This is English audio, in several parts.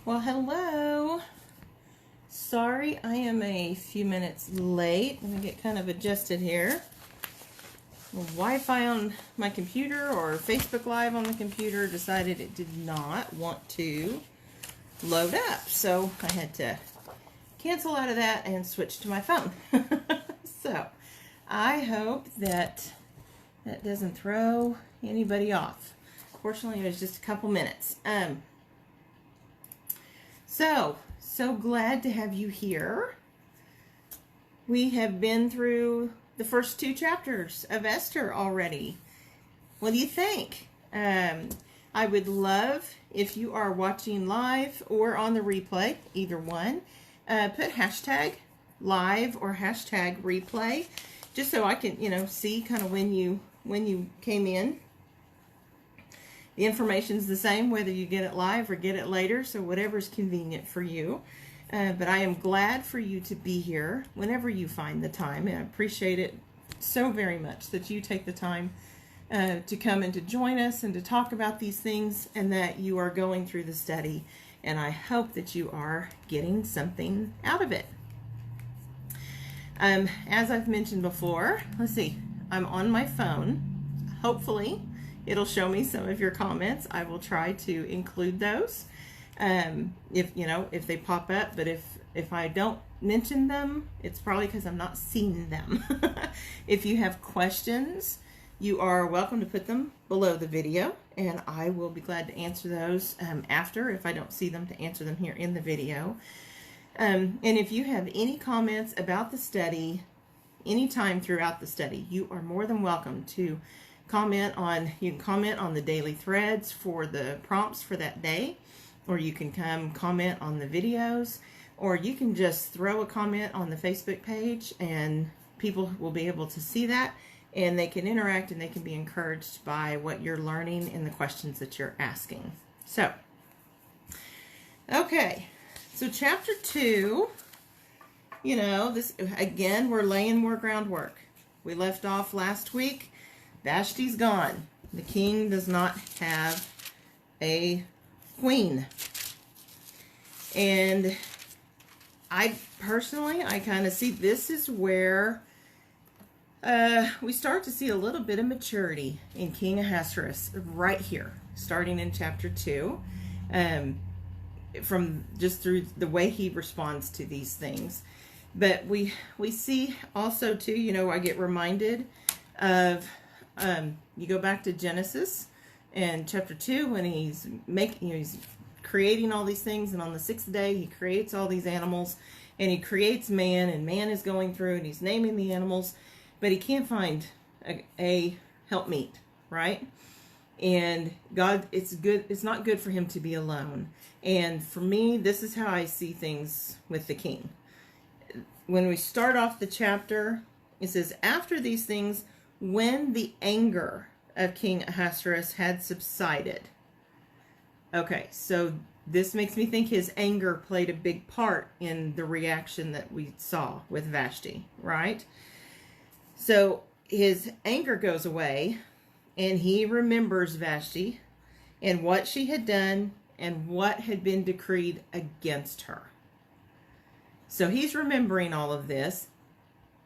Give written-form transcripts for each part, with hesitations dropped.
Well, hello. Sorry, I am a few minutes late. Let me get kind of adjusted here. The Wi-Fi on my computer or Facebook Live on the computer decided it did not want to load up. So I had to cancel out of that and switch to my phone. So I hope that that doesn't throw anybody off. Fortunately, it was just a couple minutes. So glad to have you here. We have been through the first 2 chapters of Esther already. What do you think? I would love if you are watching live or on the replay, either one, put hashtag live or hashtag replay, just so I can, see kind of when you came in. The information's the same whether you get it live or get it later, so whatever's convenient for you. But I am glad for you to be here whenever you find the time, and I appreciate it so very much that you take the time to come and to join us and to talk about these things, and that you are going through the study, and I hope that you are getting something out of it. As I've mentioned before, let's see, I'm on my phone. Hopefully it'll show me some of your comments. I will try to include those if they pop up, but if I don't mention them, it's probably because I'm not seeing them. If you have questions, you are welcome to put them below the video, and I will be glad to answer those after, if I don't see them, to answer them here in the video. And if you have any comments about the study anytime throughout the study, you are more than welcome to comment on the daily threads for the prompts for that day, or you can come comment on the videos, or you can just throw a comment on the Facebook page and people will be able to see that, and they can interact and they can be encouraged by what you're learning and the questions that you're asking. So, okay, so chapter 2, this again, we're laying more groundwork. We left off last week. Vashti's gone. The king does not have a queen. And I kind of see this is where we start to see a little bit of maturity in King Ahasuerus right here, starting in chapter 2, from just through the way he responds to these things. But we see also too, I get reminded of you go back to Genesis and chapter 2 when he's creating all these things, and on the 6th day he creates all these animals, and he creates man, and man is going through and he's naming the animals, but he can't find a helpmeet, right? And God, it's not good for him to be alone. And for me, this is how I see things with the king. When we start off the chapter, it says, after these things, when the anger of King Ahasuerus had subsided. Okay, so this makes me think his anger played a big part in the reaction that we saw with Vashti, right? So his anger goes away, and he remembers Vashti and what she had done and what had been decreed against her. So he's remembering all of this,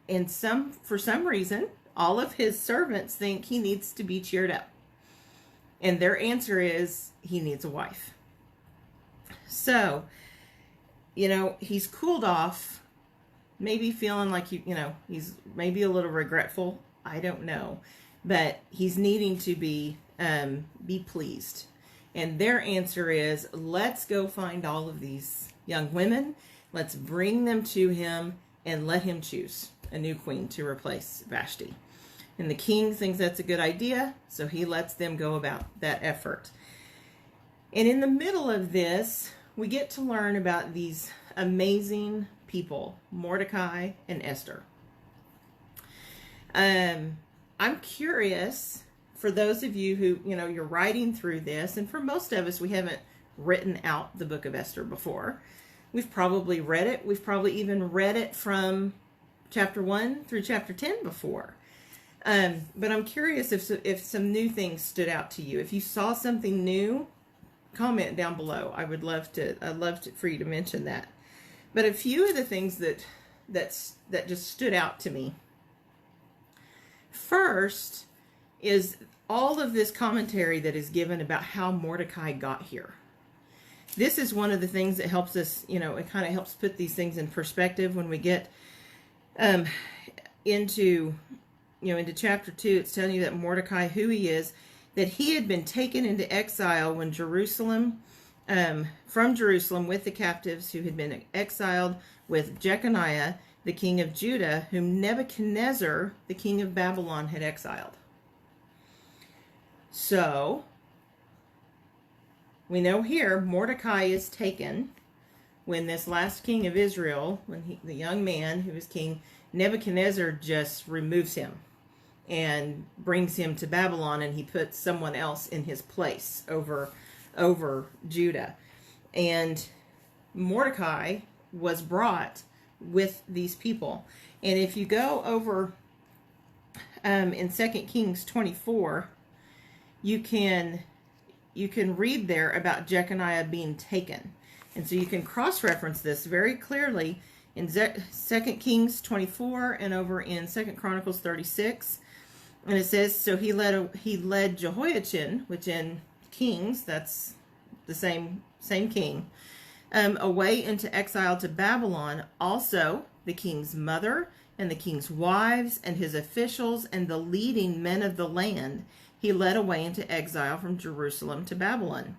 and for some reason, all of his servants think he needs to be cheered up. And their answer is he needs a wife. So, he's cooled off, maybe feeling like, he's maybe a little regretful. I don't know. But he's needing to be pleased. And their answer is, let's go find all of these young women. Let's bring them to him and let him choose a new queen to replace Vashti. And the king thinks that's a good idea, so he lets them go about that effort. And in the middle of this, we get to learn about these amazing people, Mordecai and Esther. I'm curious, for those of you who, you're writing through this, and for most of us, we haven't written out the book of Esther before. We've probably read it. We've probably even read it from chapter 1 through chapter 10 before. But I'm curious if some new things stood out to you. If you saw something new comment down below. I'd love for you to mention that. But a few of the things that just stood out to me. First is all of this commentary that is given about how Mordecai got here. This is one of the things that helps us, it kind of helps put these things in perspective when we get into chapter 2. It's telling you that Mordecai, who he is, that he had been taken into exile when from Jerusalem with the captives who had been exiled with Jeconiah, the king of Judah, whom Nebuchadnezzar, the king of Babylon, had exiled. So, we know here Mordecai is taken when this last king of Israel, the young man who was king, Nebuchadnezzar just removes him and brings him to Babylon, and he puts someone else in his place over Judah. And Mordecai was brought with these people. And if you go over in 2 Kings 24, you can read there about Jeconiah being taken. And so you can cross-reference this very clearly in 2 Kings 24 and over in 2 Chronicles 36. And it says, so he led Jehoiachin, which in Kings, that's the same king, away into exile to Babylon. Also, the king's mother and the king's wives and his officials and the leading men of the land he led away into exile from Jerusalem to Babylon.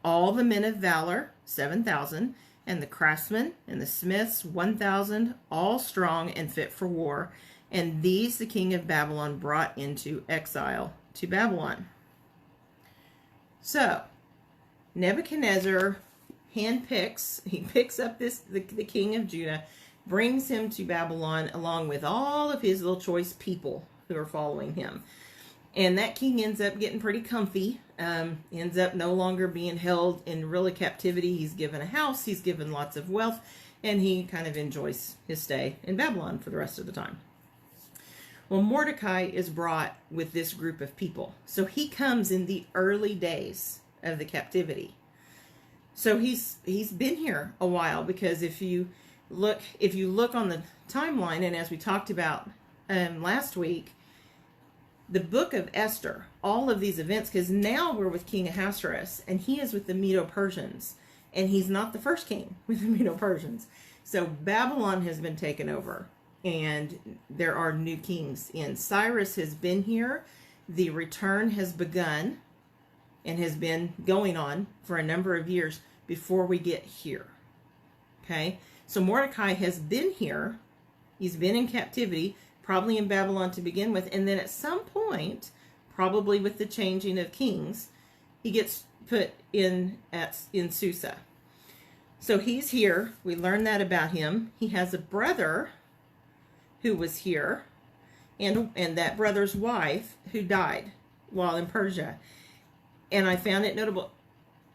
All the men of valor, 7,000, and the craftsmen and the smiths, 1,000, all strong and fit for war. And these the king of Babylon brought into exile to Babylon. So, Nebuchadnezzar he picks up the king of Judah, brings him to Babylon along with all of his little choice people who are following him. And that king ends up getting pretty comfy, ends up no longer being held in really captivity. He's given a house, he's given lots of wealth, and he kind of enjoys his stay in Babylon for the rest of the time. Well, Mordecai is brought with this group of people. So he comes in the early days of the captivity. So he's been here a while, because if you look on the timeline, and as we talked about last week, the book of Esther, all of these events, because now we're with King Ahasuerus, and he is with the Medo-Persians, and he's not the first king with the Medo-Persians. So Babylon has been taken over, and there are new kings in. Cyrus has been here. The return has begun and has been going on for a number of years before we get here. Okay? So Mordecai has been here. He's been in captivity, probably in Babylon to begin with, and then at some point, probably with the changing of kings, he gets put in Susa. So he's here. We learn that about him. He has a brother who was here, and that brother's wife who died while in Persia. And I found it notable.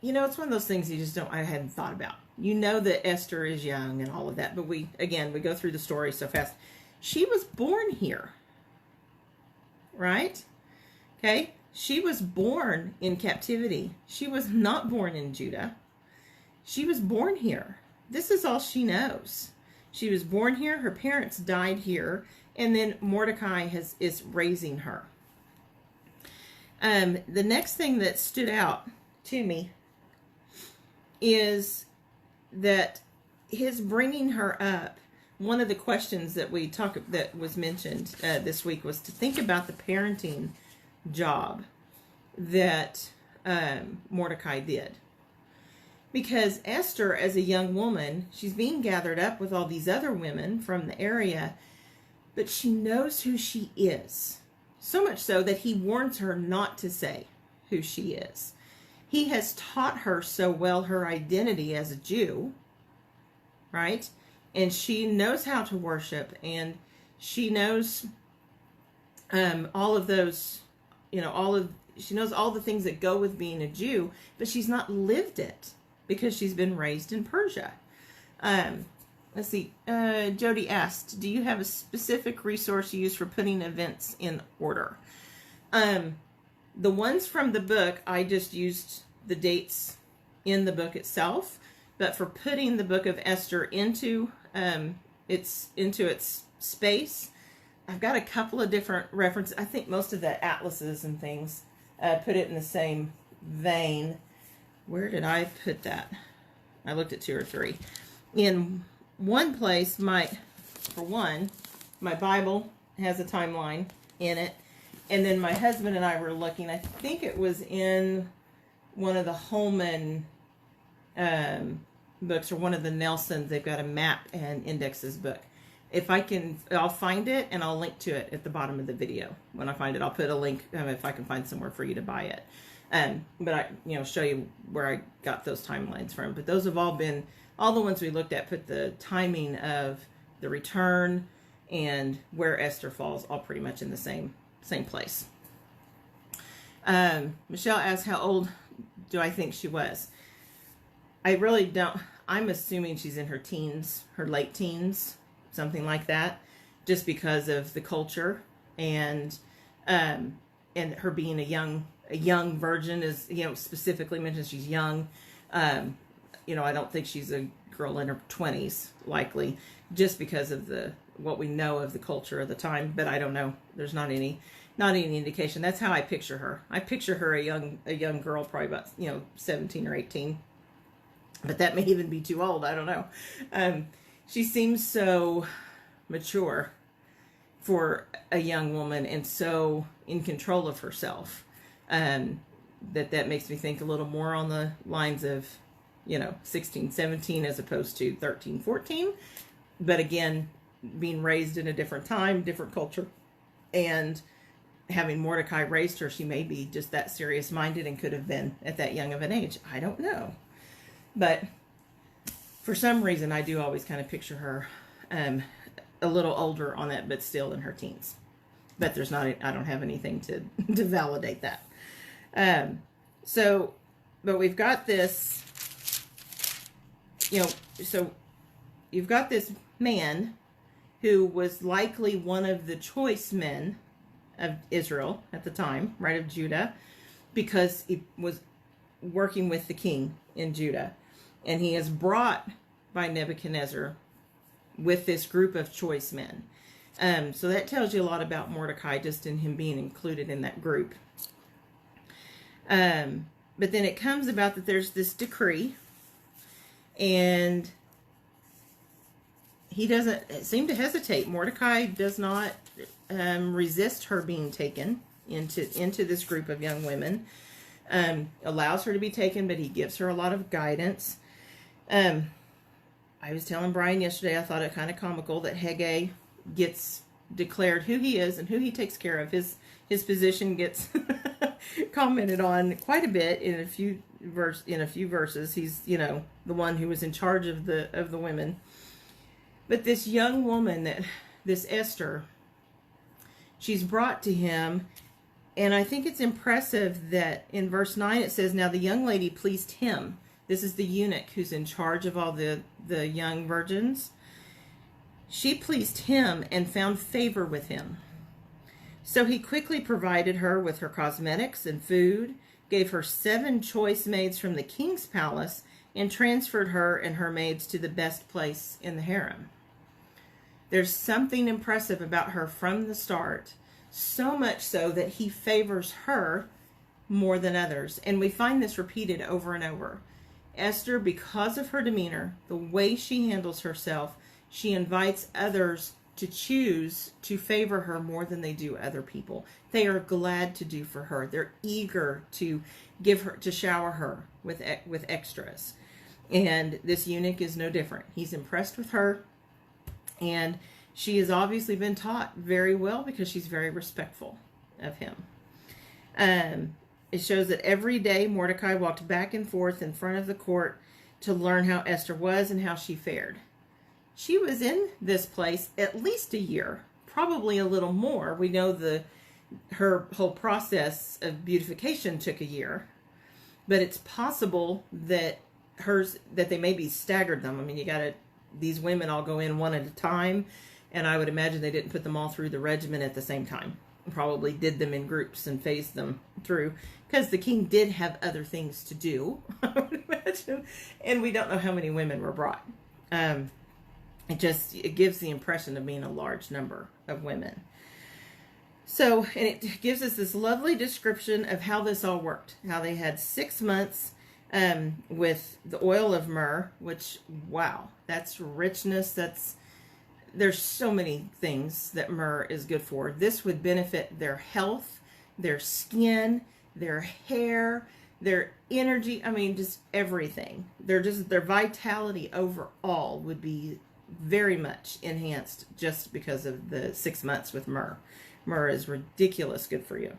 It's one of those things I hadn't thought about. That Esther is young and all of that, but we go through the story so fast. She was born here, right? Okay? She was born in captivity. She was not born in Judah. She was born here. This is all she knows. She was born here. Her parents died here. And then Mordecai is raising her. The next thing that stood out to me is that his bringing her up, one of the questions that was mentioned this week was to think about the parenting job that Mordecai did. Because Esther, as a young woman, she's being gathered up with all these other women from the area, but she knows who she is. So much so that he warns her not to say who she is. He has taught her so well her identity as a Jew, right? And she knows how to worship, and she knows all of those, she knows all the things that go with being a Jew, but she's not lived it because she's been raised in Persia. Let's see. Jody asked, do you have a specific resource you use for putting events in order? The ones from the book, I just used the dates in the book itself, but for putting the book of Esther into its space, I've got a couple of different references. I think most of the atlases and things put it in the same vein. Where did I put that? I looked at 2 or 3. In one place, my Bible has a timeline in it. And then my husband and I were looking, I think it was in one of the Holman books, or one of the Nelsons. They've got a map and indexes book. If I can, I'll find it and I'll link to it at the bottom of the video. When I find it, I'll put a link if I can find somewhere for you to buy it. But I, show you where I got those timelines from. But those have all the ones we looked at put the timing of the return and where Esther falls all pretty much in the same place. Michelle asked, how old do I think she was? I really don't. I'm assuming she's in her teens, her late teens, something like that, just because of the culture and her being a young virgin is, specifically mentions she's young. I don't think she's a girl in her 20s, likely, just because of what we know of the culture of the time. But I don't know. There's not any indication. That's how I picture her. I picture her a young girl, probably about 17 or 18. But that may even be too old. I don't know. She seems so mature for a young woman and so in control of herself. That makes me think a little more on the lines of, 16, 17 as opposed to 13, 14. But again, being raised in a different time, different culture, and having Mordecai raised her, she may be just that serious-minded and could have been at that young of an age. I don't know. But for some reason, I do always kind of picture her a little older on that, but still in her teens. But I don't have anything to validate that. But we've got this, so you've got this man who was likely one of the choice men of Israel at the time, right, of Judah, because he was working with the king in Judah. And he is brought by Nebuchadnezzar with this group of choice men. So that tells you a lot about Mordecai, just in him being included in that group. But then it comes about that there's this decree, and he doesn't seem to hesitate. Mordecai does not resist her being taken into this group of young women. Allows her to be taken, but he gives her a lot of guidance. I was telling Brian yesterday, I thought it kind of comical that Haggai gets declared who he is and who he takes care of. His position gets commented on quite a bit in a few verses. He's, the one who was in charge of the women. But this young woman, this Esther, she's brought to him, and I think it's impressive that in verse 9 it says, now the young lady pleased him. This is the eunuch who's in charge of all the young virgins. She pleased him and found favor with him. So he quickly provided her with her cosmetics and food, gave her 7 choice maids from the king's palace, and transferred her and her maids to the best place in the harem. There's something impressive about her from the start, so much so that he favors her more than others. And we find this repeated over and over. Esther, because of her demeanor, the way she handles herself, she invites others to choose to favor her more than they do other people. They are glad to do for her. They're eager to shower her with extras. And this eunuch is no different. He's impressed with her, and she has obviously been taught very well because she's very respectful of him. It shows that every day Mordecai walked back and forth in front of the court to learn how Esther was and how she fared. She was in this place at least a year, probably a little more. We know her whole process of beautification took a year, but it's possible that they maybe staggered them. I mean, these women all go in one at a time, and I would imagine they didn't put them all through the regimen at the same time. probably did them in groups and phased them through, because the king did have other things to do, I would imagine, and we don't know how many women were brought. It gives the impression of being a large number of women. So, and it gives us this lovely description of how this all worked. How they had 6 months with the oil of myrrh, which, wow, that's richness. There's so many things that myrrh is good for. This would benefit their health, their skin, their hair, their energy. I mean, just everything. Their vitality overall would be very much enhanced just because of the 6 months with myrrh. Myrrh is ridiculous good for you.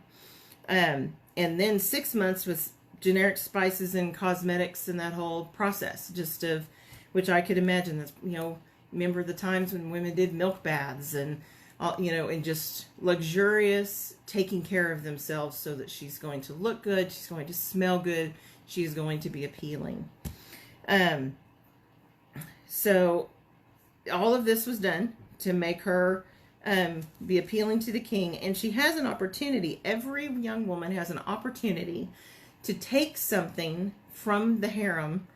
And then 6 months with generic spices and cosmetics and that whole process, which I could imagine. That's, remember the times when women did milk baths and, and just luxurious taking care of themselves so that she's going to look good, she's going to smell good, she's going to be appealing. So all of this was done to make her be appealing to the king, and she has an opportunity. Every young woman has an opportunity to take something from the harem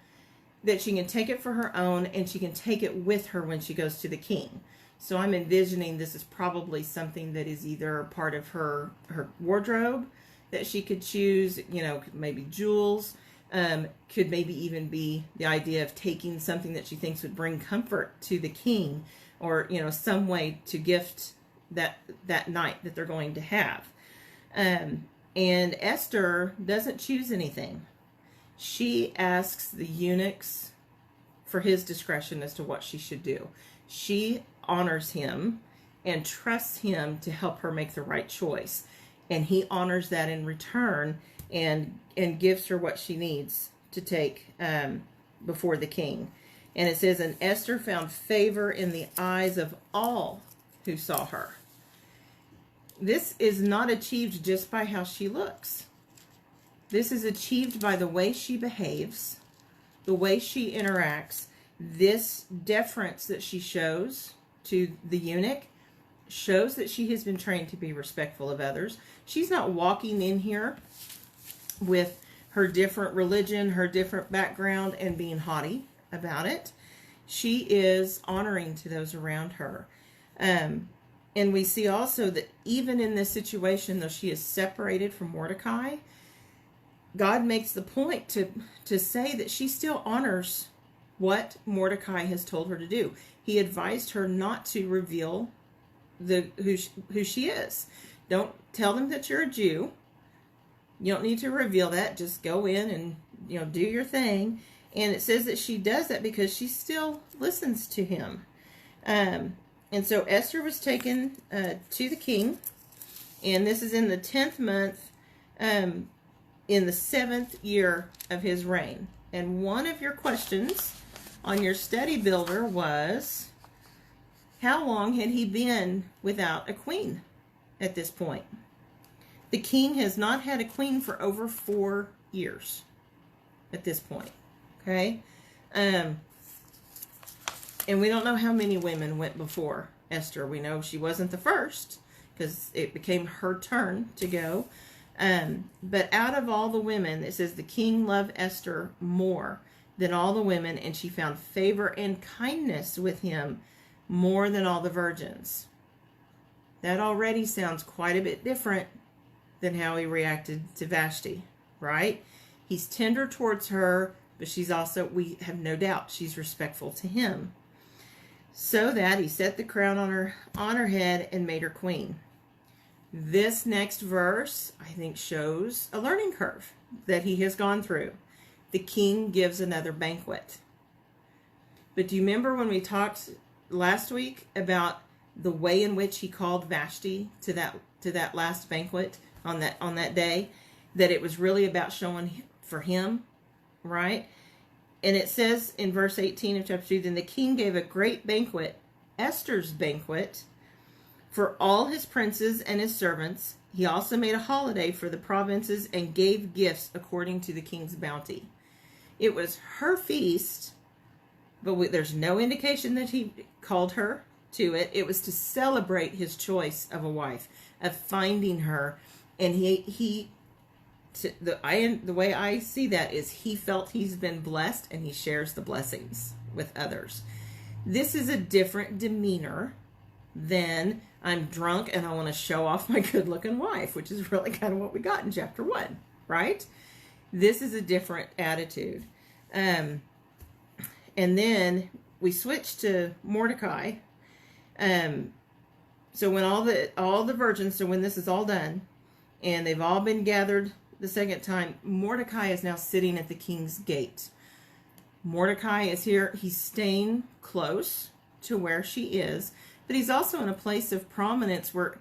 that she can take it for her own, and she can take it with her when she goes to the king. So I'm envisioning this is probably something that is either part of her wardrobe that she could choose, maybe jewels, could maybe even be the idea of taking something that she thinks would bring comfort to the king, or, some way to gift that night that they're going to have. And Esther doesn't choose anything. She asks the eunuchs for his discretion as to what she should do. She honors him and trusts him to help her make the right choice. And he honors that in return and gives her what she needs to take before the king. And it says, and Esther found favor in the eyes of all who saw her. This is not achieved just by how she looks. This is achieved by the way she behaves, the way she interacts. This deference that she shows to the eunuch shows that she has been trained to be respectful of others. She's not walking in here with her different religion, her different background, and being haughty about it. She is honoring to those around her. And we see also that even in this situation, though she is separated from Mordecai, God makes the point to say that she still honors what Mordecai has told her to do. He advised her not to reveal who she is. Don't tell them that you're a Jew. You don't need to reveal that. Just go in and do your thing. And it says that she does that because she still listens to him. And so Esther was taken to the king, and this is in the 10th month, in the 7th year of his reign. And one of your questions on your study builder was, how long had he been without a queen at this point? The king has not had a queen for over 4 years at this point. Okay? And we don't know how many women went before Esther. We know she wasn't the first because it became her turn to go. But out of all the women, it says the king loved Esther more than all the women, and she found favor and kindness with him more than all the virgins. That already sounds quite a bit different than how he reacted to Vashti, right? He's tender towards her, but she's also, we have no doubt, she's respectful to him. So that he set the crown on her head and made her queen. This next verse, I think, shows a learning curve that he has gone through. The king gives another banquet. But do you remember when we talked last week about the way in which he called Vashti to that last banquet on that day? That it was really about showing for him, right? And it says in verse 18 of chapter 2, then the king gave a great banquet, Esther's banquet, for all his princes and his servants. He also made a holiday for the provinces and gave gifts according to the king's bounty. It was her feast, but there's no indication that he called her to it. It was to celebrate his choice of a wife. of finding her. And the way I see that is he felt he's been blessed, and he shares the blessings with others. This is a different demeanor than I'm drunk and I want to show off my good-looking wife, which is really kind of what we got in chapter 1, right? This is a different attitude. And then we switch to Mordecai. So when all the virgins, so when this is all done, and they've all been gathered the second time, Mordecai is now sitting at the king's gate. Mordecai is here. He's staying close to where she is, but he's also in a place of prominence where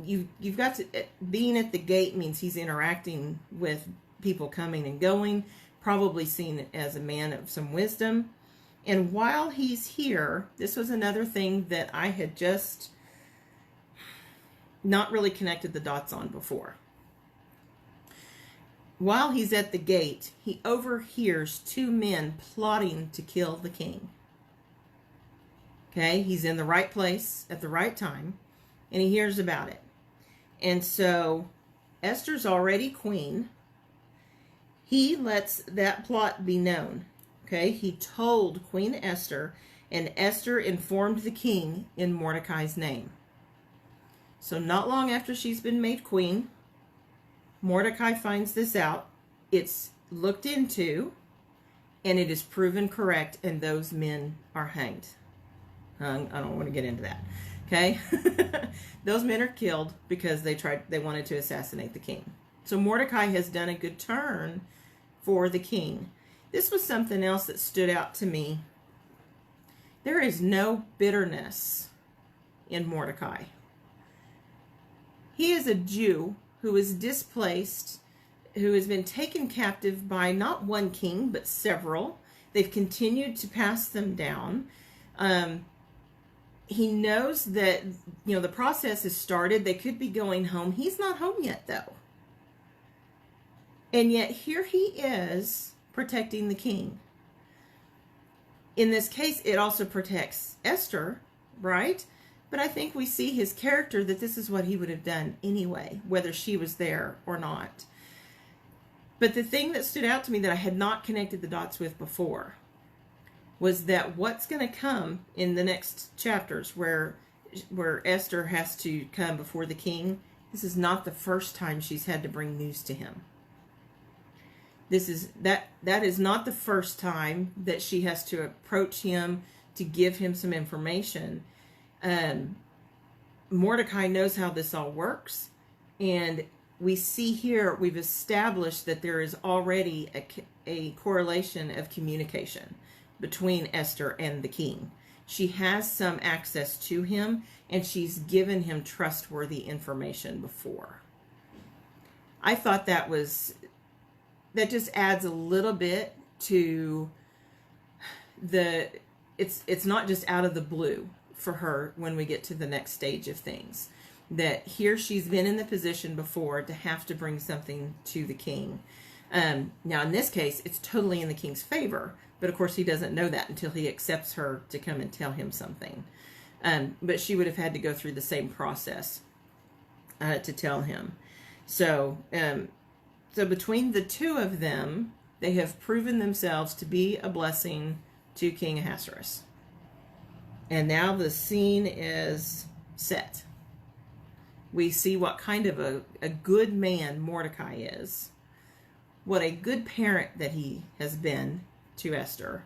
you've got to, being at the gate means he's interacting with people coming and going, probably seen as a man of some wisdom. And while he's here, this was another thing that I had just not really connected the dots on before. While he's at the gate, he overhears 2 men plotting to kill the king. Okay, he's in the right place at the right time, and he hears about it. And so Esther's already queen. He lets that plot be known. Okay, he told Queen Esther, and Esther informed the king in Mordecai's name. So not long after she's been made queen, Mordecai finds this out. It's looked into, and it is proven correct, and those men are hanged. I don't want to get into that. Okay? Those men are killed because they wanted to assassinate the king. So Mordecai has done a good turn for the king. This was something else that stood out to me. There is no bitterness in Mordecai. He is a Jew who is displaced, who has been taken captive by not one king, but several. They've continued to pass them down. He knows that, the process has started. They could be going home. He's not home yet, though. And yet here he is protecting the king. In this case, it also protects Esther, right? But I think we see his character that this is what he would have done anyway, whether she was there or not. But the thing that stood out to me that I had not connected the dots with before was that what's going to come in the next chapters where Esther has to come before the king, this is not the first time she's had to bring news to him. That is not the first time that she has to approach him to give him some information. Mordecai knows how this all works, and we see here, we've established that there is already a correlation of communication between Esther and the king. She has some access to him, and she's given him trustworthy information before. I thought that just adds a little bit to it's not just out of the blue for her when we get to the next stage of things. That here she's been in the position before to have to bring something to the king. Now in this case, it's totally in the king's favor, but of course he doesn't know that until he accepts her to come and tell him something. But she would have had to go through the same process to tell him. So between the two of them, they have proven themselves to be a blessing to King Ahasuerus. And now the scene is set. We see what kind of a good man Mordecai is. What a good parent that he has been to Esther.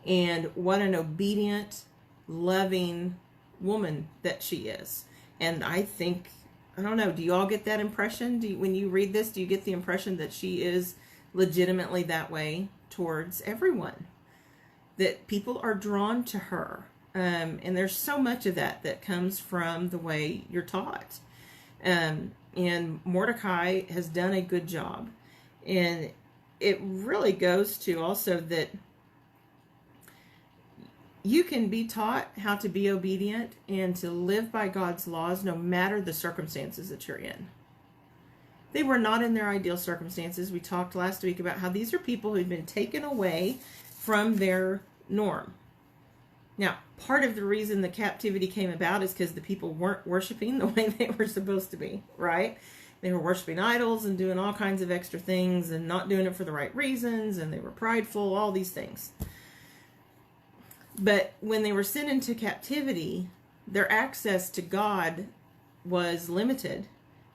And what an obedient, loving woman that she is. And I don't know, do you all get that impression? When you read this, do you get the impression that she is legitimately that way towards everyone? That people are drawn to her. And there's so much of that comes from the way you're taught. And Mordecai has done a good job. And it really goes to also that you can be taught how to be obedient and to live by God's laws no matter the circumstances that you're in. They were not in their ideal circumstances. We talked last week about how these are people who've been taken away from their norm. Now, part of the reason the captivity came about is because the people weren't worshiping the way they were supposed to be, right? They were worshiping idols and doing all kinds of extra things and not doing it for the right reasons, and they were prideful, all these things. But when they were sent into captivity, their access to God was limited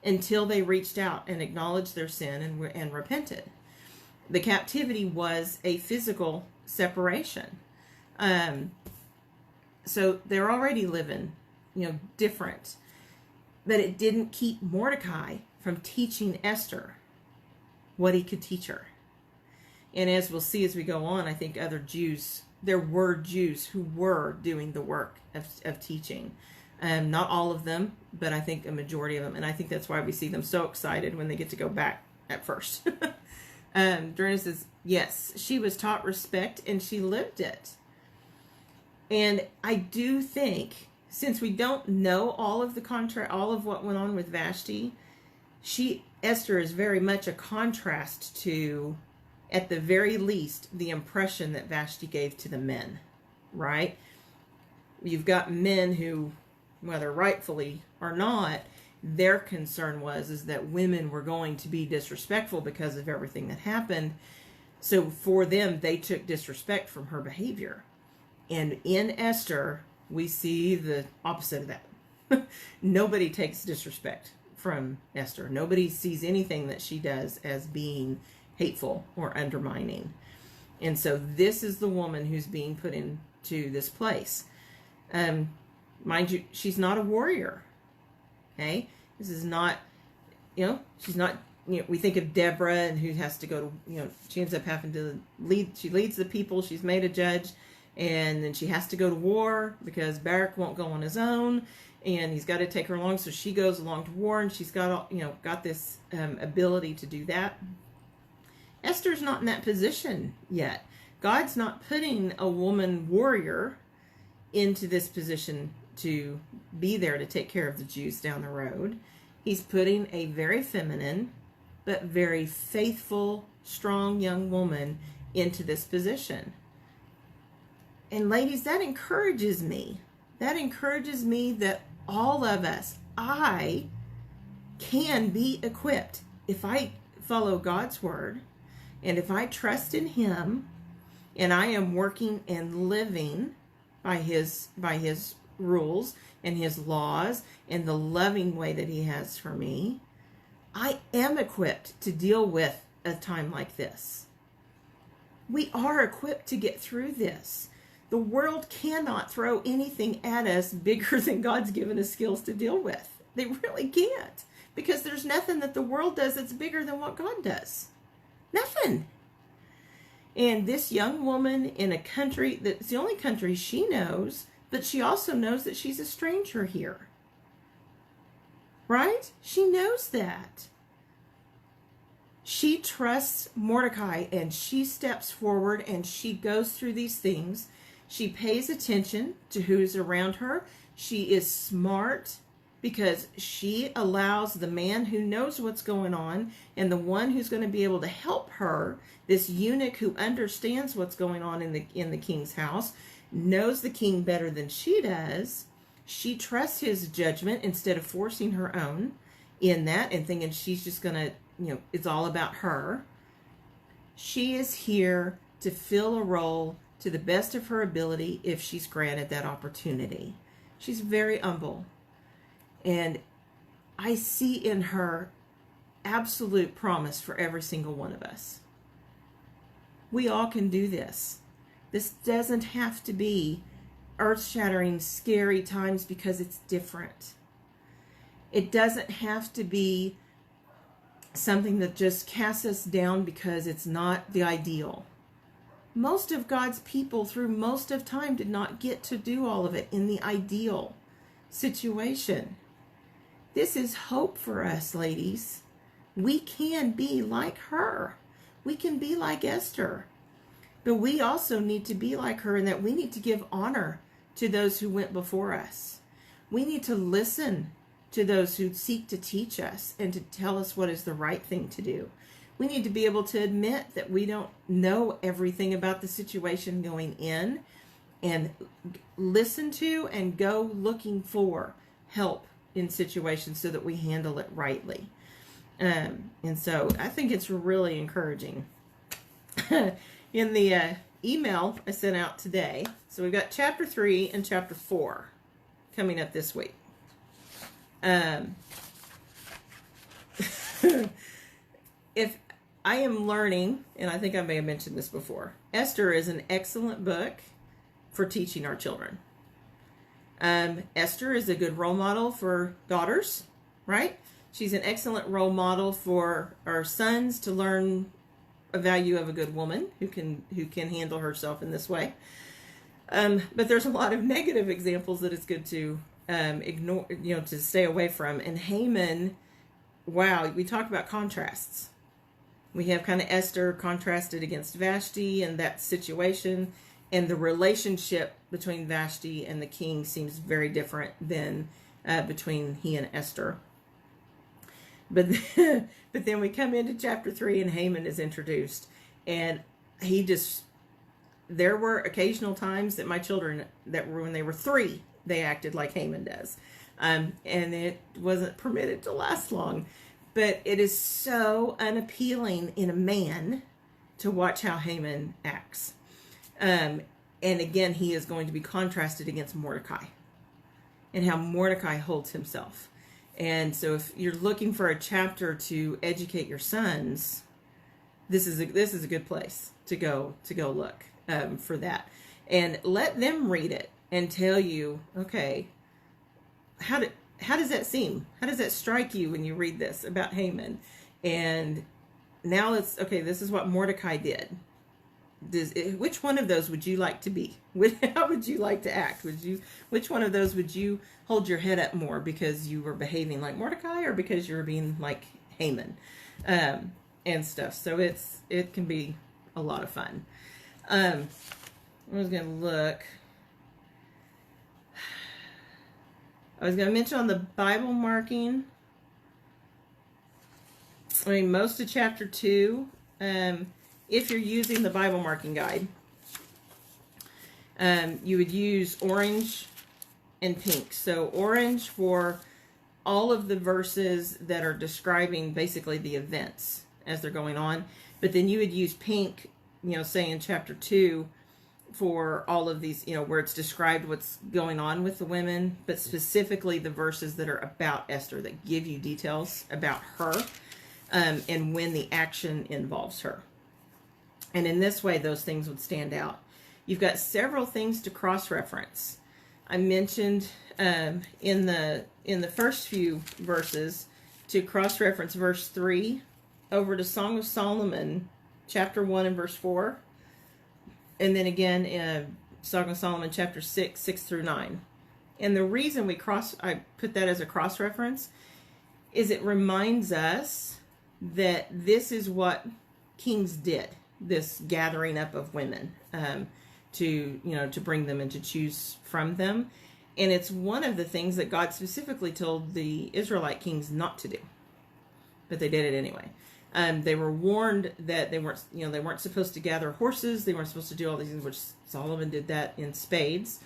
until they reached out and acknowledged their sin and repented. The captivity was a physical separation. So they're already living, different. But it didn't keep Mordecai from teaching Esther what he could teach her. And as we'll see as we go on, I think there were Jews who were doing the work of teaching. Not all of them, but I think a majority of them. And I think that's why we see them so excited when they get to go back at first. Dorina says, yes, she was taught respect and she lived it. And I do think, since we don't know all of what went on with Vashti, Esther is very much a contrast to, at the very least, the impression that Vashti gave to the men, right? You've got men who, whether rightfully or not, their concern is that women were going to be disrespectful because of everything that happened. So for them, they took disrespect from her behavior. And in Esther, we see the opposite of that. Nobody takes disrespect from Esther. Nobody sees anything that she does as being hateful or undermining. And so this is the woman who's being put into this place. Mind you, she's not a warrior. Okay? This is not, she's not, we think of Deborah and who has to go to, she ends up having to she leads the people, she's made a judge, and then she has to go to war because Barak won't go on his own, and he's got to take her along, so she goes along to war, and she's got, got this ability to do that. Esther's not in that position yet. God's not putting a woman warrior into this position to be there to take care of the Jews down the road. He's putting a very feminine but very faithful, strong young woman into this position. And ladies, that encourages me. That encourages me that all of us, I can be equipped if I follow God's word and if I trust in Him and I am working and living by His rules and His laws and the loving way that He has for me, I am equipped to deal with a time like this. We are equipped to get through this. The world cannot throw anything at us bigger than God's given us skills to deal with. They really can't, because there's nothing that the world does that's bigger than what God does. Nothing. And this young woman in a country that's the only country she knows, but she also knows that she's a stranger here. Right? She knows that. She trusts Mordecai and she steps forward and she goes through these things. She pays attention to who's around her. She is smart because she allows the man who knows what's going on and the one who's going to be able to help her, this eunuch who understands what's going on in the king's house, knows the king better than she does. She trusts his judgment instead of forcing her own in that and thinking she's just going to, it's all about her. She is here to fill a role to the best of her ability if she's granted that opportunity. She's very humble. And I see in her absolute promise for every single one of us. We all can do this. This doesn't have to be earth-shattering, scary times because it's different. It doesn't have to be something that just casts us down because it's not the ideal. Most of God's people through most of time did not get to do all of it in the ideal situation. This is hope for us, ladies. We can be like her. We can be like Esther. But we also need to be like her in that we need to give honor to those who went before us. We need to listen to those who seek to teach us and to tell us what is the right thing to do. We need to be able to admit that we don't know everything about the situation going in and listen to and go looking for help in situations so that we handle it rightly. And so I think it's really encouraging. In the email I sent out today, so we've got chapter 3 and chapter 4 coming up this week. If I am learning, and I think I may have mentioned this before, Esther is an excellent book for teaching our children. Esther is a good role model for daughters, right? She's an excellent role model for our sons to learn a value of a good woman who can handle herself in this way. But there's a lot of negative examples that it's good to ignore, to stay away from. And Haman, wow, we talk about contrasts. We have kind of Esther contrasted against Vashti and that situation, and the relationship between Vashti and the king seems very different than between he and Esther. But then we come into chapter 3 and Haman is introduced, and there were occasional times that my children, that were when they were 3, they acted like Haman does. And it wasn't permitted to last long. But it is so unappealing in a man to watch how Haman acts. And again, he is going to be contrasted against Mordecai and how Mordecai holds himself. And so if you're looking for a chapter to educate your sons, this is a good place to go look for that. And let them read it and tell you, okay, how does that seem? How does that strike you when you read this about Haman? And now this is what Mordecai did. Which one of those would you like to be? How would you like to act? Which one of those would you hold your head up more because you were behaving like Mordecai, or because you were being like Haman, and stuff? So it can be a lot of fun. I was going to look. I was going to mention on the Bible marking. I mean, most of chapter 2. If you're using the Bible marking guide, you would use orange and pink. So orange for all of the verses that are describing basically the events as they're going on. But then you would use pink, say in chapter 2, for all of these, where it's described what's going on with the women, but specifically the verses that are about Esther, that give you details about her, and when the action involves her. And in this way, those things would stand out. You've got several things to cross-reference. I mentioned in the first few verses to cross-reference verse 3 over to Song of Solomon, chapter 1 and verse 4. And then again in Song of Solomon, chapter 6 through 9. And the reason I put that as a cross-reference is it reminds us that this is what kings did. This gathering up of women to bring them and to choose from them. And it's one of the things that God specifically told the Israelite kings not to do. But they did it anyway. They were warned that they weren't supposed to gather horses. They weren't supposed to do all these things, which Solomon did that in spades.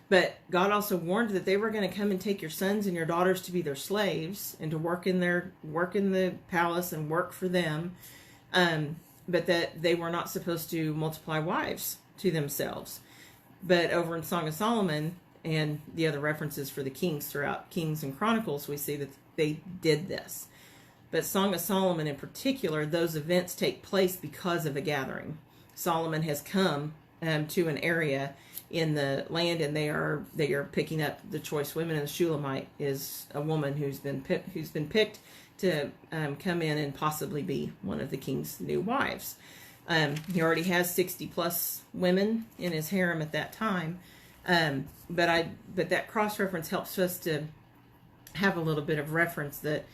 But God also warned that they were going to come and take your sons and your daughters to be their slaves and to work in the palace and work for them. But that they were not supposed to multiply wives to themselves. But over in Song of Solomon and the other references for the kings throughout Kings and Chronicles, we see that they did this. But Song of Solomon in particular, those events take place because of a gathering. Solomon has come to an area in the land, and they are picking up the choice women. And the Shulamite is a woman who's been picked to come in and possibly be one of the king's new wives. He already has 60 plus women in his harem at that time. But that cross-reference helps us to have a little bit of reference that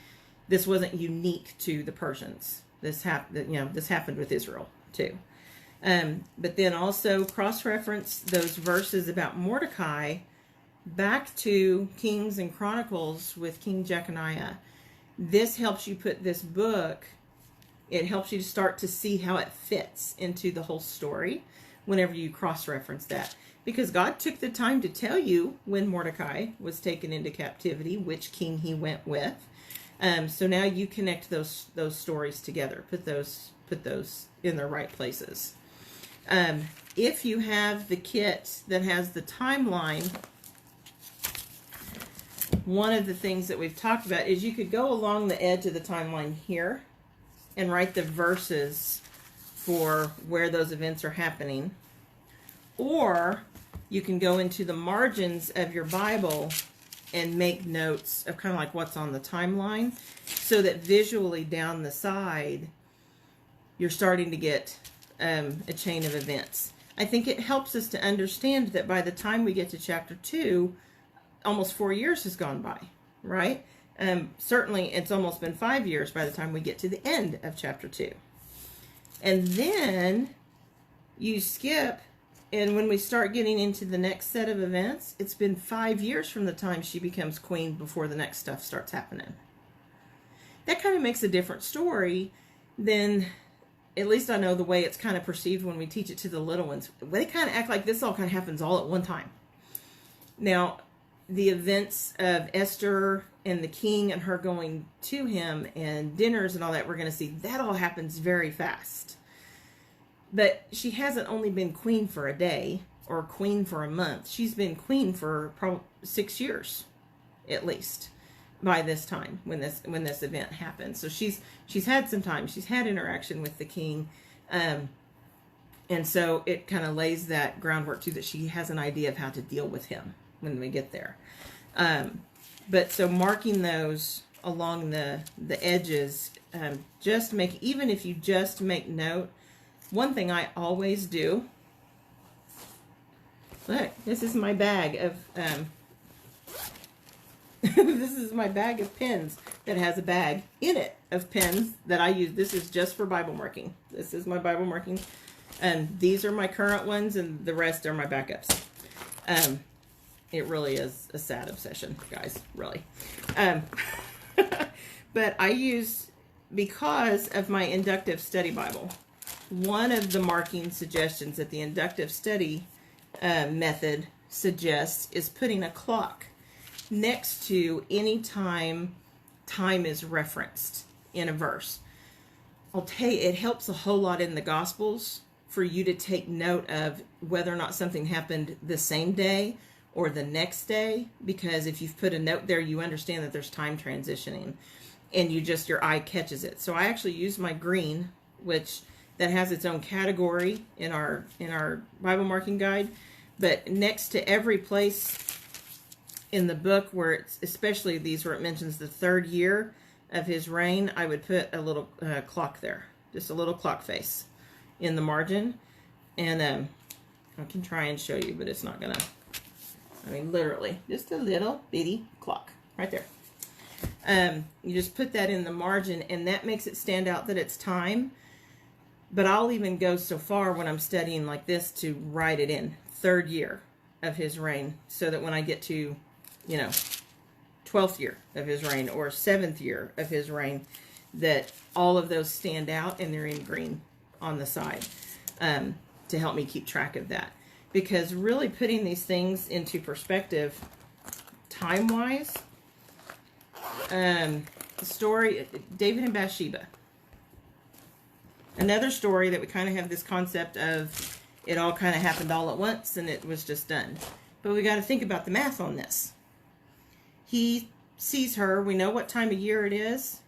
this wasn't unique to the Persians. This happened with Israel too. But then also cross-reference those verses about Mordecai back to Kings and Chronicles with King Jeconiah. This helps you put this book, it helps you to start to see how it fits into the whole story whenever you cross-reference that. Because God took the time to tell you when Mordecai was taken into captivity, which king he went with. So now you connect those stories together. Put those in their right places. If you have the kit that has the timeline, one of the things that we've talked about is you could go along the edge of the timeline here and write the verses for where those events are happening. Or you can go into the margins of your Bible and make notes of kind of like what's on the timeline, so that visually down the side, you're starting to get a chain of events. I think it helps us to understand that by the time we get to chapter 2, almost 4 years has gone by, right? Certainly it's almost been 5 years by the time we get to the end of chapter 2. And then you skip, and when we start getting into the next set of events, it's been 5 years from the time she becomes queen before the next stuff starts happening. That kind of makes a different story than, at least I know, the way it's kind of perceived when we teach it to the little ones. They kind of act like this all kind of happens all at one time. Now, the events of Esther and the king and her going to him and dinners and all that, we're going to see that all happens very fast. But she hasn't only been queen for a day or queen for a month. She's been queen for probably 6 years, at least, by this time when this event happened. So she's had some time. She's had interaction with the king, and so it kind of lays that groundwork too, that she has an idea of how to deal with him when we get there. But so marking those along the edges, just make, even if you just make note. One thing I always do, look, this is my bag of, this is my bag of pens that has a bag in it of pens that I use. This is just for Bible marking. This is my Bible marking. And these are my current ones, and the rest are my backups. It really is a sad obsession, guys, really. But I use, because of my inductive study Bible, one of the marking suggestions that the inductive study method suggests is putting a clock next to any time is referenced in a verse. I'll tell you, it helps a whole lot in the Gospels for you to take note of whether or not something happened the same day or the next day, because if you've put a note there, you understand that there's time transitioning, and your eye catches it. So I actually use my green, which that has its own category in our Bible marking guide, but next to every place in the book where it's, especially these where it mentions the 3rd year of his reign, I would put a little clock there, just a little clock face in the margin. And I can try and show you, but it's not gonna, I mean, literally just a little bitty clock right there. You just put that in the margin, and that makes it stand out that it's time. But I'll even go so far when I'm studying like this to write it in 3rd year of his reign, so that when I get to, 12th year of his reign or 7th year of his reign, that all of those stand out and they're in green on the side, to help me keep track of that. Because really putting these things into perspective time-wise, the story, David and Bathsheba. Another story that we kind of have this concept of it all kind of happened all at once and it was just done. But we got to think about the math on this. He sees her. We know what time of year it is.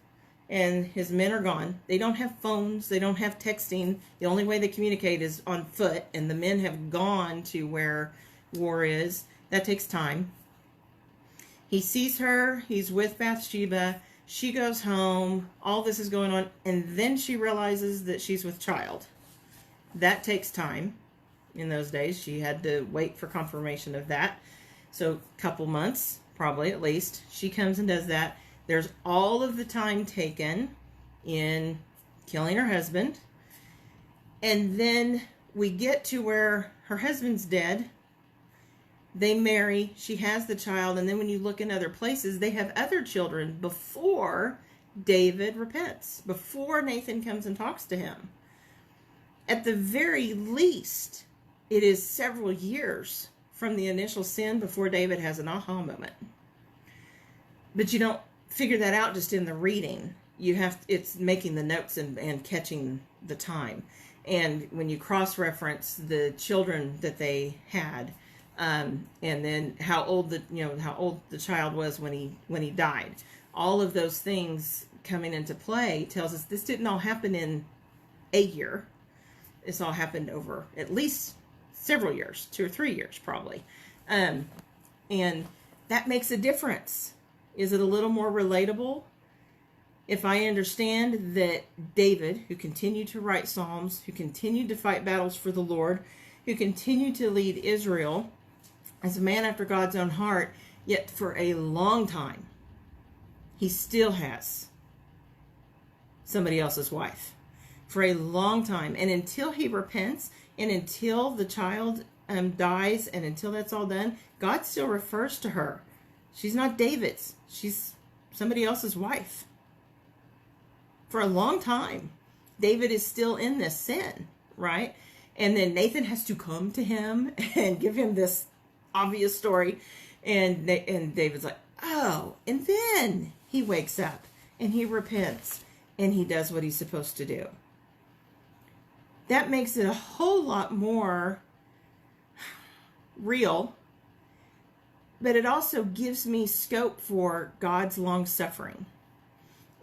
And his men are gone. They don't have phones. They don't have texting. The only way they communicate is on foot. And the men have gone to where war is. That takes time. He sees her. He's with Bathsheba. She goes home. All this is going on. And then she realizes that she's with child. That takes time. In those days, she had to wait for confirmation of that. So a couple months, probably at least. She comes and does that. There's all of the time taken in killing her husband. And then we get to where her husband's dead. They marry. She has the child. And then when you look in other places, they have other children before David repents, before Nathan comes and talks to him. At the very least, it is several years from the initial sin before David has an aha moment. But you don't figure that out just in the reading. It's making the notes and catching the time. And when you cross-reference the children that they had, and then how old the child was when he died, all of those things coming into play tells us this didn't all happen in a year. This all happened over at least several years, 2 or 3 years probably, and that makes a difference. Is it a little more relatable? If I understand that David, who continued to write Psalms, who continued to fight battles for the Lord, who continued to lead Israel as a man after God's own heart, yet for a long time, he still has somebody else's wife. For a long time. And until he repents, and until the child dies, and until that's all done, God still refers to her. She's not David's. She's somebody else's wife. For a long time, David is still in this sin, right? And then Nathan has to come to him and give him this obvious story. And David's like, oh. And then he wakes up and he repents and he does what he's supposed to do. That makes it a whole lot more real. But it also gives me scope for God's long suffering.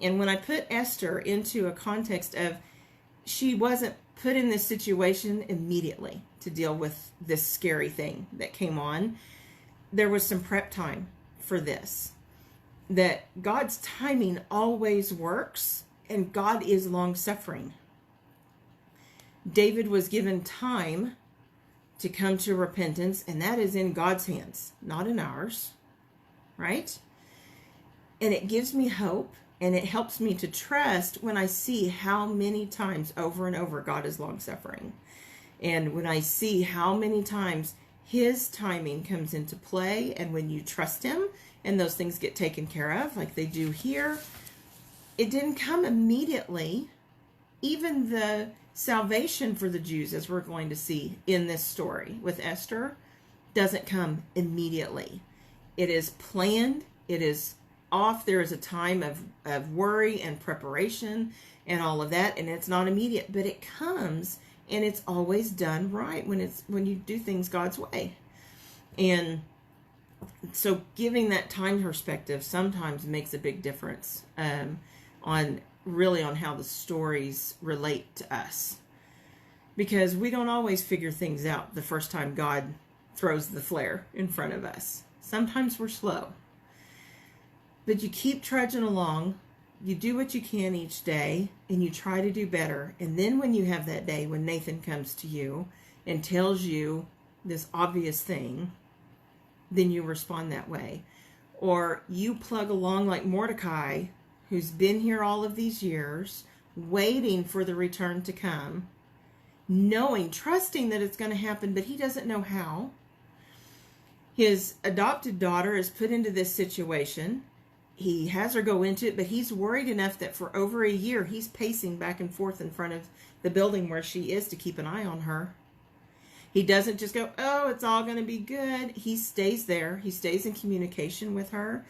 And when I put Esther into a context of, she wasn't put in this situation immediately to deal with this scary thing that came on. There was some prep time for this. That God's timing always works, and God is long suffering. David was given time to come to repentance, and that is in God's hands, not in ours, right? And it gives me hope, and it helps me to trust when I see how many times over and over God is long-suffering. And when I see how many times his timing comes into play, and when you trust him, and those things get taken care of, like they do here, it didn't come immediately. Even the salvation for the Jews, as we're going to see in this story with Esther, doesn't come immediately. It is planned. It is off. There is a time of worry and preparation and all of that, and it's not immediate, but it comes, and it's always done right when you do things God's way. And so giving that time perspective sometimes makes a big difference on how the stories relate to us. Because we don't always figure things out the first time God throws the flare in front of us. Sometimes we're slow. But you keep trudging along, you do what you can each day, and you try to do better. And then when you have that day when Nathan comes to you and tells you this obvious thing, then you respond that way. Or you plug along like Mordecai, who's been here all of these years, waiting for the return to come, trusting that it's going to happen, but he doesn't know how. His adopted daughter is put into this situation. He has her go into it, but he's worried enough that for over a year, he's pacing back and forth in front of the building where she is to keep an eye on her. He doesn't just go, oh, it's all going to be good. He stays there. He stays in communication with her.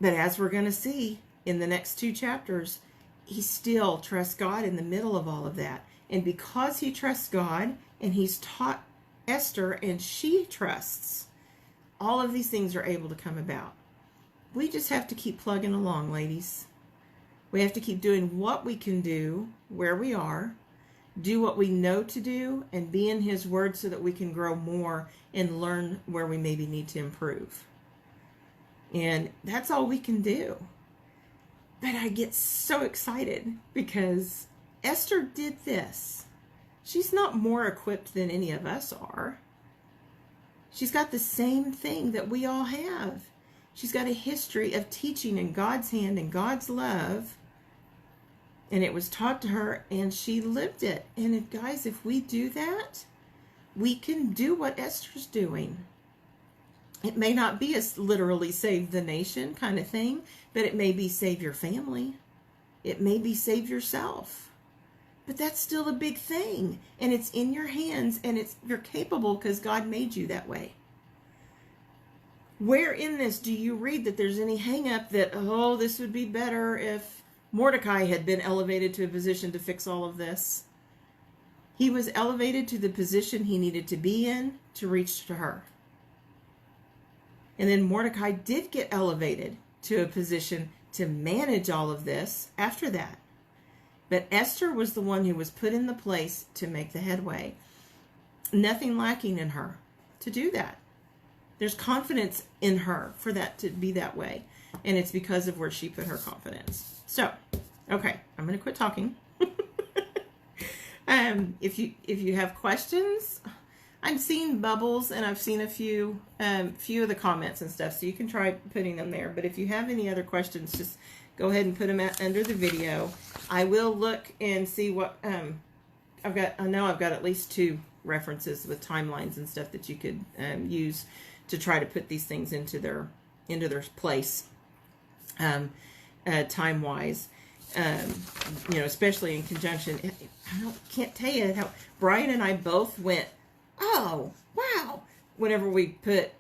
But as we're going to see in the next 2 chapters, he still trusts God in the middle of all of that. And because he trusts God, and he's taught Esther, and she trusts, all of these things are able to come about. We just have to keep plugging along, ladies. We have to keep doing what we can do where we are, do what we know to do, and be in his word so that we can grow more and learn where we maybe need to improve. And that's all we can do. But I get so excited because Esther did this. She's not more equipped than any of us are. She's got the same thing that we all have. She's got a history of teaching in God's hand and God's love. And it was taught to her, and she lived it. And guys, if we do that, we can do what Esther's doing. It may not be a literally save the nation kind of thing, but it may be save your family. It may be save yourself. But that's still a big thing. And it's in your hands, and you're capable because God made you that way. Where in this do you read that there's any hang up that, oh, this would be better if Mordecai had been elevated to a position to fix all of this? He was elevated to the position he needed to be in to reach to her. And then Mordecai did get elevated to a position to manage all of this after that. But Esther was the one who was put in the place to make the headway. Nothing lacking in her to do that. There's confidence in her for that to be that way. And it's because of where she put her confidence. So, okay, I'm going to quit talking. If you have questions, I'm seeing bubbles, and I've seen a few of the comments and stuff, so you can try putting them there. But if you have any other questions, just go ahead and put them under the video. I will look and see what I've got. I know I've got at least 2 references with timelines and stuff that you could use to try to put these things into their place, time wise. Especially in conjunction. Can't tell you how Brian and I both went, oh, wow, whenever we put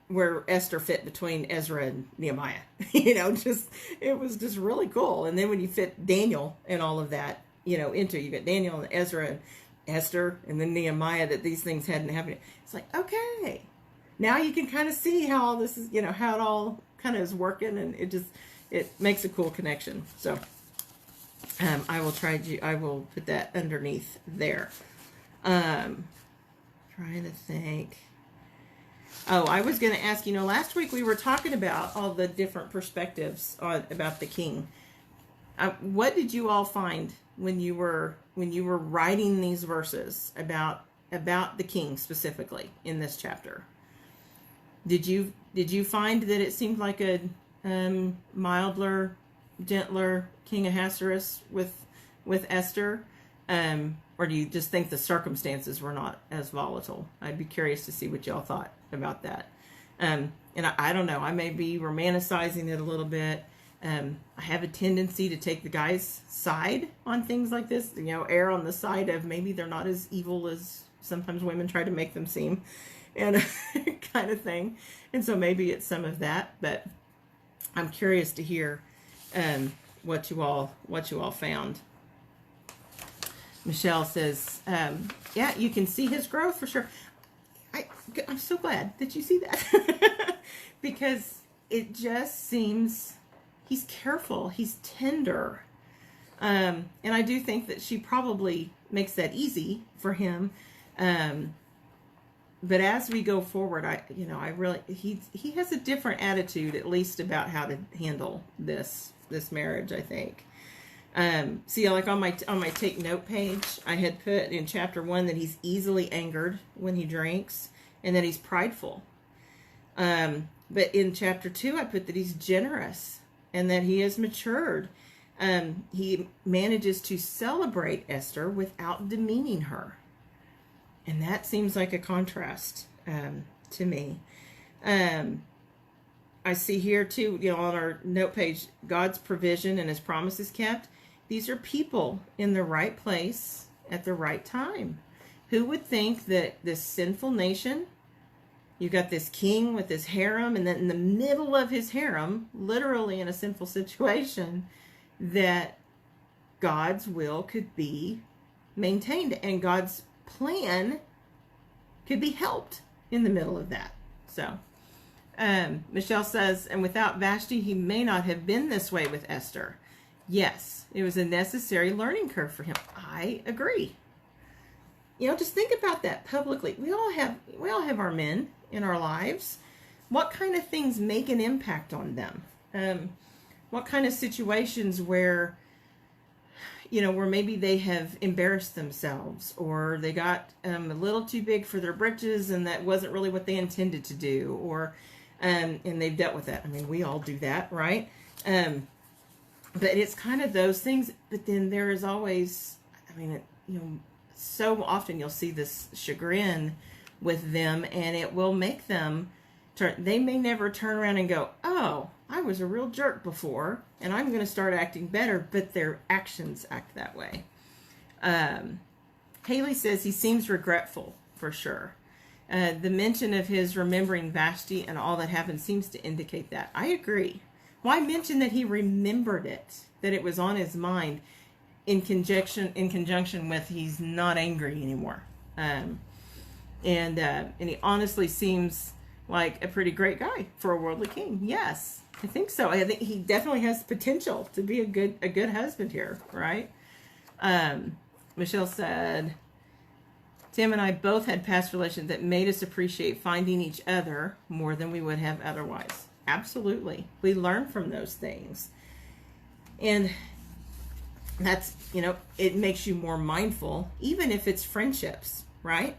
where Esther fit between Ezra and Nehemiah. It was just really cool. And then when you fit Daniel and all of that, into it, you got Daniel and Ezra and Esther and then Nehemiah, that these things hadn't happened. It's like, okay, now you can kind of see how all this is, how it all kind of is working, and it makes a cool connection. So I will put that underneath there. Trying to think. Oh, I was going to ask, last week we were talking about all the different perspectives about the king. What did you all find when you were writing these verses about the king specifically in this chapter? Did you find that it seemed like a milder, gentler King Ahasuerus with Esther? Or do you just think the circumstances were not as volatile? I'd be curious to see what y'all thought about that. And I don't know. I may be romanticizing it a little bit. I have a tendency to take the guy's side on things like this. Err on the side of maybe they're not as evil as sometimes women try to make them seem, and kind of thing. And so maybe it's some of that. But I'm curious to hear what you all found. Michelle says, yeah, you can see his growth for sure. I'm so glad that you see that. Because it just seems he's careful, he's tender. And I do think that she probably makes that easy for him. But as we go forward, he has a different attitude, at least about how to handle this marriage, I think. See, like on my take note page, I had put in chapter 1 that he's easily angered when he drinks, and that he's prideful. But in chapter 2, I put that he's generous and that he has matured. He manages to celebrate Esther without demeaning her. And that seems like a contrast to me. I see here too, on our note page, God's provision and his promises kept. These are people in the right place at the right time. Who would think that this sinful nation, you've got this king with his harem, and then in the middle of his harem, literally in a sinful situation, that God's will could be maintained and God's plan could be helped in the middle of that. So, Michelle says, and without Vashti, he may not have been this way with Esther. Yes, it was a necessary learning curve for him. I agree. Just think about that publicly. We all have our men in our lives. What kind of things make an impact on them? What kind of situations where maybe they have embarrassed themselves, or they got a little too big for their britches and that wasn't really what they intended to do, or and they've dealt with that. I mean, we all do that, right? But it's kind of those things. But then there is always, so often you'll see this chagrin with them, and it will make them turn. They may never turn around and go, oh, I was a real jerk before, and I'm going to start acting better, but their actions act that way. Haley says he seems regretful for sure. The mention of his remembering Vashti and all that happened seems to indicate that. I agree. Why mention that he remembered it, that it was on his mind, in conjunction with he's not angry anymore, and he honestly seems like a pretty great guy for a worldly king. Yes, I think so. I think he definitely has potential to be a good husband here, right? Michelle said, Tim and I both had past relations that made us appreciate finding each other more than we would have otherwise. Absolutely. We learn from those things. And that's, it makes you more mindful, even if it's friendships, right?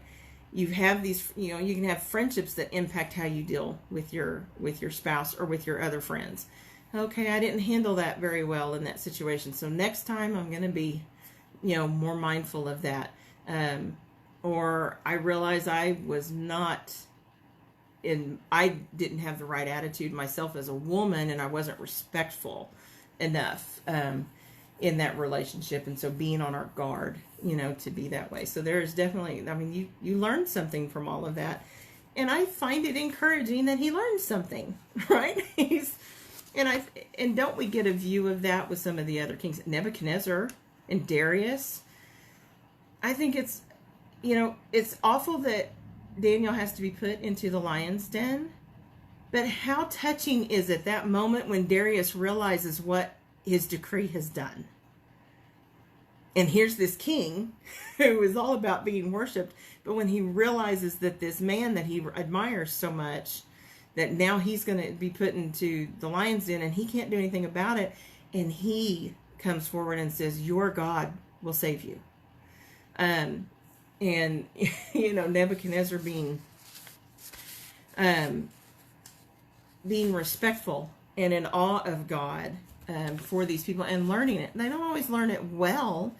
You have these, you can have friendships that impact how you deal with your spouse or with your other friends. Okay, I didn't handle that very well in that situation. So next time I'm going to be, more mindful of that. Or I realize I didn't have the right attitude myself as a woman, and I wasn't respectful enough in that relationship. And so being on our guard, to be that way. So there is definitely, you learn something from all of that. And I find it encouraging that he learned something, right? And don't we get a view of that with some of the other kings, Nebuchadnezzar and Darius? I think it's, it's awful that Daniel has to be put into the lion's den, but how touching is it that moment when Darius realizes what his decree has done? And here's this king who is all about being worshipped, but when he realizes that this man that he admires so much, that now he's going to be put into the lion's den and he can't do anything about it, and he comes forward and says, your God will save you. And Nebuchadnezzar being respectful and in awe of God for these people and learning it. They don't always learn it well.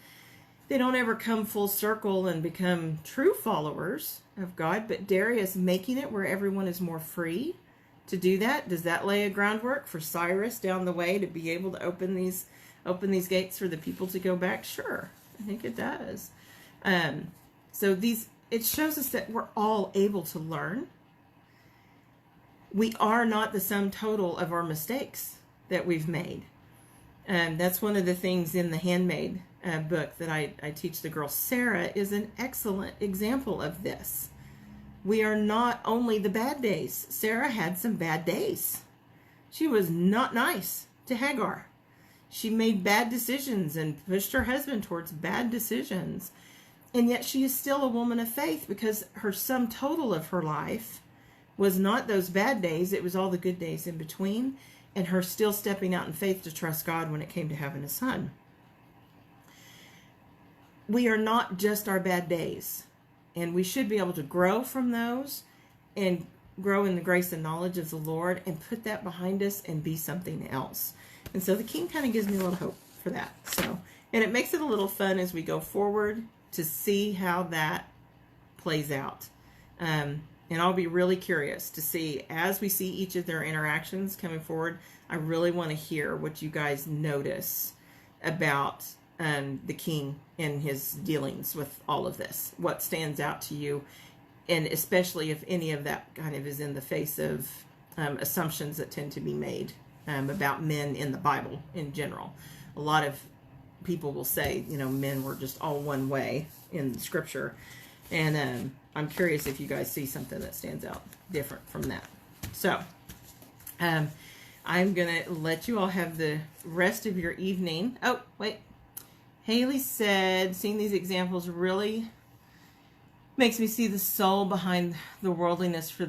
They don't ever come full circle and become true followers of God. But Darius making it where everyone is more free to do that. Does that lay a groundwork for Cyrus down the way to be able to open these gates for the people to go back? Sure, I think it does. So it shows us that we're all able to learn. We are not the sum total of our mistakes that we've made. And that's one of the things in the Handmaid book that I teach the girls. Sarah is an excellent example of this. We are not only the bad days. Sarah had some bad days. She was not nice to Hagar. She made bad decisions and pushed her husband towards bad decisions. And yet she is still a woman of faith, because her sum total of her life was not those bad days. It was all the good days in between, and her still stepping out in faith to trust God when it came to having a son. We are not just our bad days, and we should be able to grow from those and grow in the grace and knowledge of the Lord and put that behind us and be something else. And so the king kind of gives me a little hope for that. So, and it makes it a little fun as we go forward to see how that plays out. And I'll be really curious to see, as we see each of their interactions coming forward, I really want to hear what you guys notice about the king and his dealings with all of this. What stands out to you, and especially if any of that kind of is in the face of assumptions that tend to be made about men in the Bible in general. A lot of people will say, men were just all one way in Scripture. And I'm curious if you guys see something that stands out different from that. So, I'm going to let you all have the rest of your evening. Oh, wait. Haley said, seeing these examples really makes me see the soul behind the worldliness for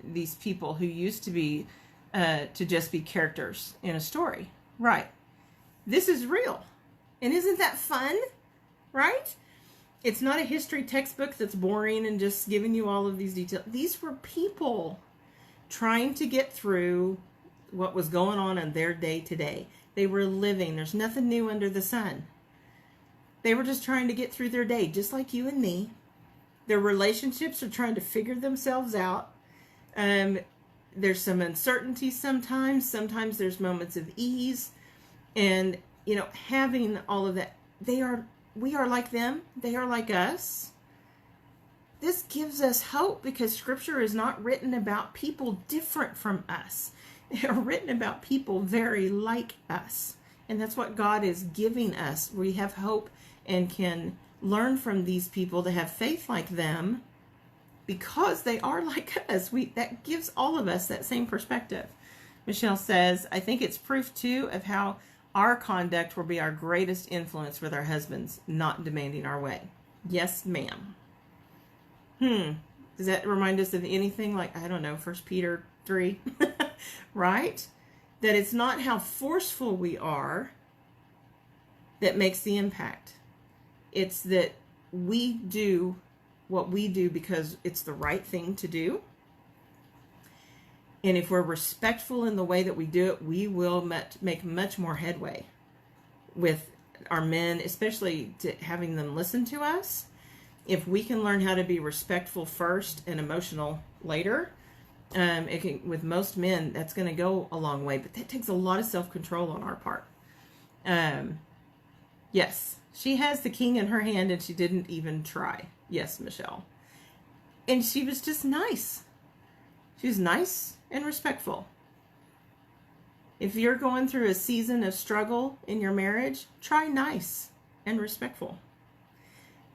these people who used to be, to just be characters in a story. Right. This is real. And isn't that fun? Right? It's not a history textbook that's boring and just giving you all of these details. These were people trying to get through what was going on in their day to day. They were living. There's nothing new under the sun. They were just trying to get through their day, just like you and me. Their relationships are trying to figure themselves out. There's some uncertainty sometimes. Sometimes there's moments of ease. And, having all of that, they are we are like them, they are like us. This gives us hope because Scripture is not written about people different from us. They're written about people very like us. And that's what God is giving us. We have hope and can learn from these people to have faith like them because they are like us. That gives all of us that same perspective. Michelle says, I think it's proof too of how our conduct will be our greatest influence with our husbands, not demanding our way. Yes, ma'am. Does that remind us of anything like, I don't know, 1 Peter 3, right? That it's not how forceful we are that makes the impact. It's that we do what we do because it's the right thing to do. And if we're respectful in the way that we do it, we will make much more headway with our men, especially to having them listen to us. If we can learn how to be respectful first and emotional later, with most men, that's going to go a long way. But that takes a lot of self-control on our part. Yes, she has the king in her hand and she didn't even try. Yes, Michelle. And she was just nice. She was nice and respectful. If you're going through a season of struggle in your marriage, try nice and respectful.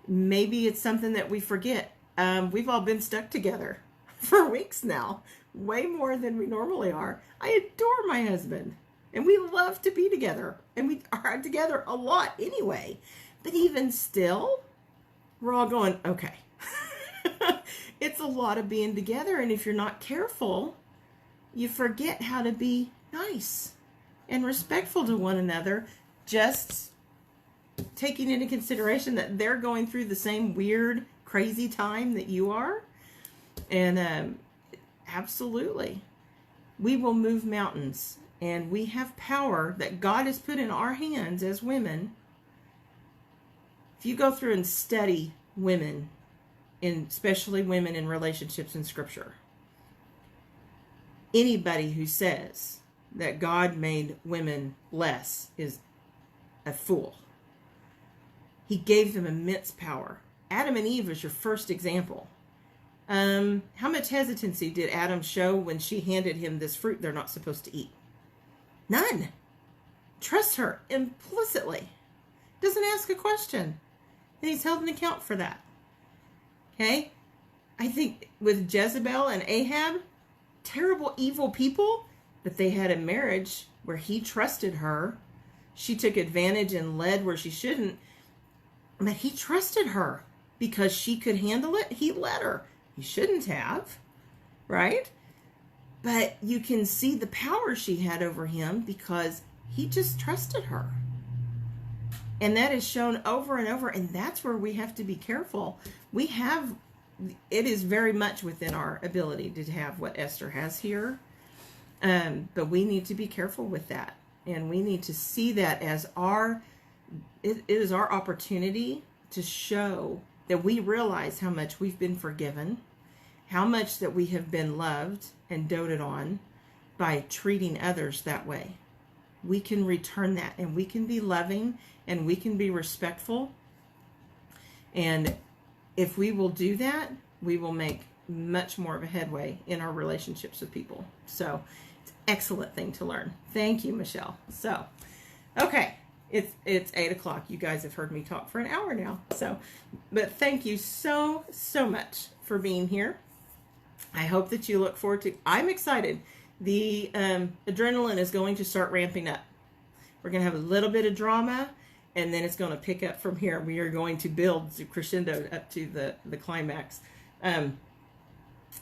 Maybe it's something that we forget. We've all been stuck together for weeks now, way more than we normally are. I adore my husband, and we love to be together, and we are together a lot anyway. But even still, we're all going, okay. It's a lot of being together, and if you're not careful, you forget how to be nice and respectful to one another, just taking into consideration that they're going through the same weird, crazy time that you are. And absolutely, we will move mountains, and we have power that God has put in our hands as women. If you go through and study women, especially women in relationships in Scripture, anybody who says that God made women less is a fool. He gave them immense power. Adam and Eve was your first example. How much hesitancy did Adam show when she handed him this fruit they're not supposed to eat? None. Trusts her implicitly. Doesn't ask a question. And he's held an account for that. Okay? I think with Jezebel and Ahab, terrible, evil people, but they had a marriage where he trusted her. She took advantage and led where she shouldn't. But he trusted her because she could handle it. He let her. He shouldn't have, right? But you can see the power she had over him because he just trusted her. And that is shown over and over. And that's where we have to be careful. It is very much within our ability to have what Esther has here. But we need to be careful with that. And we need to see that as it is our opportunity to show that we realize how much we've been forgiven, how much that we have been loved and doted on by treating others that way. We can return that, and we can be loving, and we can be respectful. And if we will do that, we will make much more of a headway in our relationships with people. So it's an excellent thing to learn. Thank you, Michelle. So, okay. It's 8 o'clock. You guys have heard me talk for an hour now. But thank you so much for being here. I hope that you look forward to. I'm excited. The adrenaline is going to start ramping up. We're going to have a little bit of drama, and then it's going to pick up from here. We are going to build the crescendo up to the climax. I'm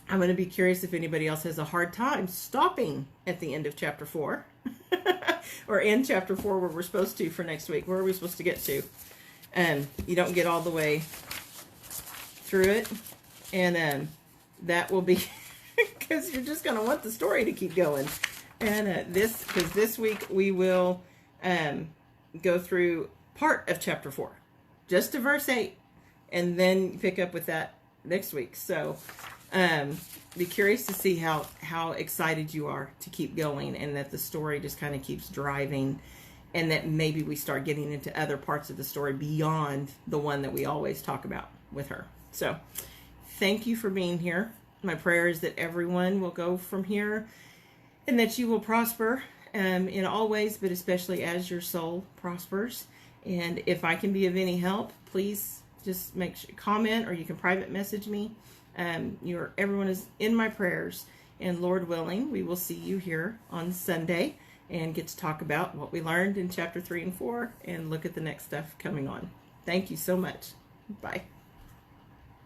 going to be curious if anybody else has a hard time stopping at the end of chapter 4. Or in chapter 4 where we're supposed to for next week. Where are we supposed to get to? You don't get all the way through it. And that will be because you're just going to want the story to keep going. And because this week we will go through part of chapter 4. Just to verse 8. And then pick up with that next week. So be curious to see how excited you are to keep going, and that the story just kind of keeps driving and that maybe we start getting into other parts of the story beyond the one that we always talk about with her. So thank you for being here. My prayer is that everyone will go from here and that you will prosper in all ways, but especially as your soul prospers. And if I can be of any help, please just make sure, comment, or you can private message me. Everyone is in my prayers, and Lord willing, we will see you here on Sunday and get to talk about what we learned in chapter 3 and 4 and look at the next stuff coming on. Thank you so much. Bye.